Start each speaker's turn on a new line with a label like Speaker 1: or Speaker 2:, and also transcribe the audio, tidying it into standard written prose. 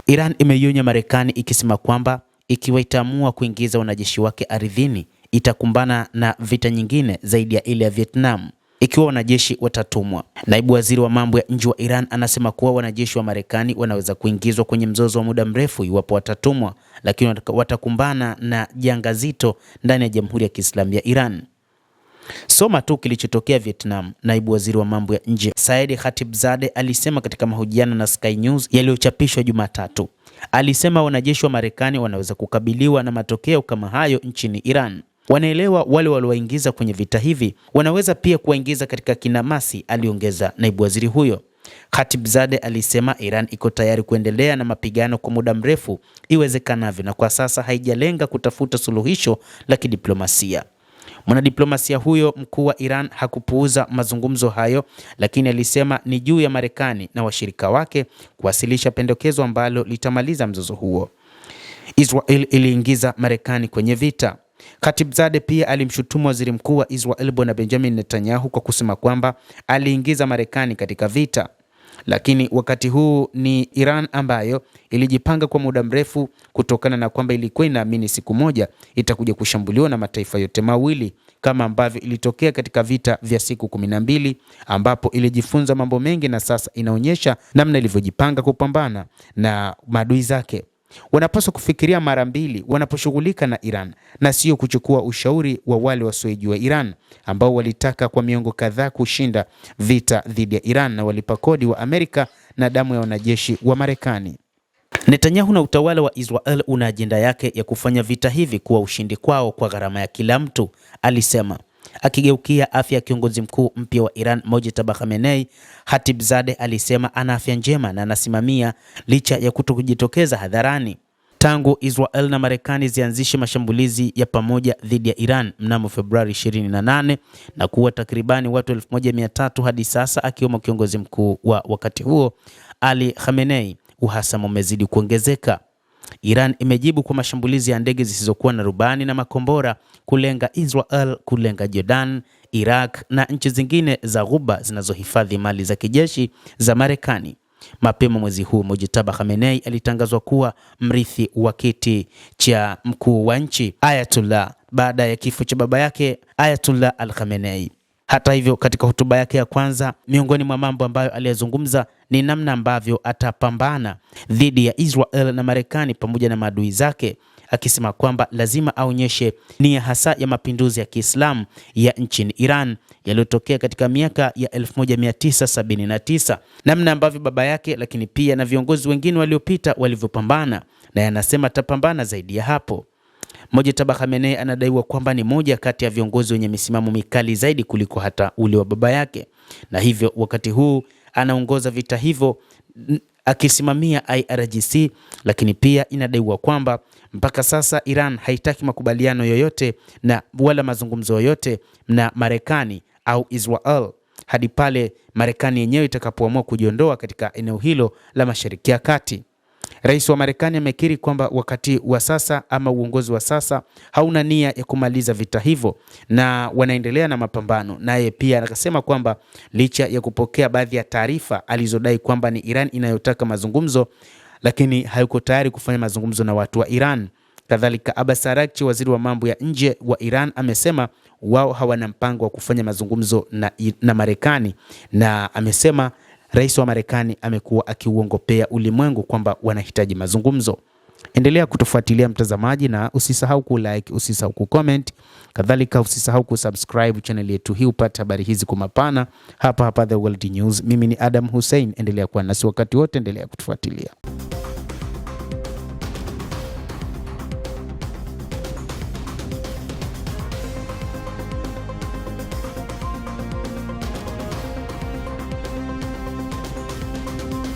Speaker 1: Iran imeionya Marekani ikisema kwamba ikiwa itaamua kuingiza wanajeshi wake ardhini itakumbana na vita nyingine zaidi ya ile ya Vietnam ikiwa wanajeshi watatumwa. Naibu waziri wa mambo ya nje wa Iran anasema kuwa wanajeshi wa Marekani wanaweza kuingizwa kwenye mzozo wa muda mrefu iwapo watatumwa, lakini watakumbana na janga zito ndani ya Jamhuri ya Kiislamu ya Iran. Soma tu kilichotokea Vietnam. Naibu waziri wa mambo ya nje Said Khatibzadeh alisema katika mahojiano na Sky News yaliyochapishwa Jumatatu. Alisema wanajeshi wa Marekani wanaweza kukabiliwa na matokeo kama hayo nchini Iran. Wanaelewa wale waliowaingiza kwenye vita hivi wanaweza pia kuwaingiza katika kinamasi, aliongeza naibu waziri huyo. Khatibzadeh alisema Iran iko tayari kuendelea na mapigano kwa muda mrefu iwezekanavyo, na kwa sasa haijalenga kutafuta suluhisho la kidiplomasia. Mwanadiplomasia huyo mkuu wa Iran hakupuuza mazungumzo hayo, lakini alisema ni juu ya Marekani na washirika wake kuwasilisha pendekezo ambalo litamaliza mzozo huo. Israel iliingiza Marekani kwenye vita. Khatibzadeh pia alimshutumu waziri mkuu wa Israel Bwana Benjamin Netanyahu kwa kusema kwamba aliingiza Marekani katika vita. Lakini wakati huu ni Iran ambayo ilijipanga kwa muda mrefu kutokana na kwamba ilikuwa inaamini siku moja itakuja kushambuliwa na mataifa yote mawili, kama ambavyo ilitokea katika vita vya siku 12 ambapo ilijifunza mambo mengi, na sasa inaonyesha namna ilivyojipanga kupambana na maadui zake. Wanapaswa kufikiria mara mbili wanaposhughulika na Iran na sio kuchukua ushauri wa wale wasiojua Iran ambao walitaka kwa miongo kadhaa kushinda vita dhidi ya Iran na walipa kodi wa Amerika na damu ya wanajeshi wa Marekani. Netanyahu na utawala wa Israel una ajenda yake ya kufanya vita hivi kuwa ushindi kwao kwa gharama ya kila mtu, alisema. Akigeukia afya ya kiongozi mkuu mpya wa Iran Mojtaba Khamenei, Khatibzadeh alisema ana afya njema na anasimamia licha ya kutokujitokeza hadharani. Tangu Israel na Marekani zianzishe mashambulizi ya pamoja dhidi ya Iran mnamo Februari 28 na kuwa takribani watu 1300 hadi sasa, akiwemo kiongozi mkuu wa wakati huo Ali Khamenei, uhasama umezidi kuongezeka. Iran imejibu kwa mashambulizi ya ndege zisizokuwa na rubani na makombora kulenga Israel, kulenga Jordan, Iraq na nchi zingine za Ghuba zinazohifadhi mali za kijeshi za Marekani. Mapema mwezi huu Mojtaba Khamenei alitangazwa kuwa mrithi wa kiti cha mkuu wa nchi Ayatollah baada ya kifo cha baba yake Ayatollah al-Khamenei. Hata hivyo, katika hotuba yake ya kwanza, miongoni mwa mambo ambayo aliyazungumza ni namna ambavyo atapambana dhidi ya Israel na Marekani pamoja na maadui zake, akisema kwamba lazima aonyeshe nia hasa ya mapinduzi ya Kiislamu ya nchini Iran yaliyotokea katika miaka ya 1979, namna ambavyo baba yake lakini pia na viongozi wengine waliopita walivyopambana, na yanasema atapambana zaidi ya hapo. Mojtaba Khamenei anadaiwa kwamba ni moja kati ya viongozi wenye misimamo mikali zaidi kuliko hata ule wa baba yake, na hivyo wakati huu anaongoza vita hivyo akisimamia IRGC, lakini pia inadaiwa kwamba mpaka sasa Iran haitaki makubaliano yoyote na wala mazungumzo yoyote na Marekani au Israel hadi pale Marekani yenyewe itakapoamua kujiondoa katika eneo hilo la Mashariki ya Kati. Rais wa Marekani amekiri kwamba wakati wa sasa ama uongozi wa sasa hauna nia ya kumaliza vita hivyo na wanaendelea na mapambano. Naye pia akasema kwamba licha ya kupokea baadhi ya taarifa alizodai kwamba ni Iran inayotaka mazungumzo, lakini hayuko tayari kufanya mazungumzo na watu wa Iran. Kadhalika, Abbas Araghchi, waziri wa mambo ya nje wa Iran, amesema wao hawana mpango wa kufanya mazungumzo na Marekani, na amesema rais wa Marekani amekuwa akiuongopea ulimwengu kwamba wanahitaji mazungumzo. Endelea kutufuatilia mtazamaji, na usisahau kulike, usisahau kucomment, kadhalika usisahau kusubscribe channel yetu hii upate habari hizi kwa mapana hapa The World News. Mimi ni Adam Hussein, endelea kuwa nasi wakati wote, endelea kutufuatilia.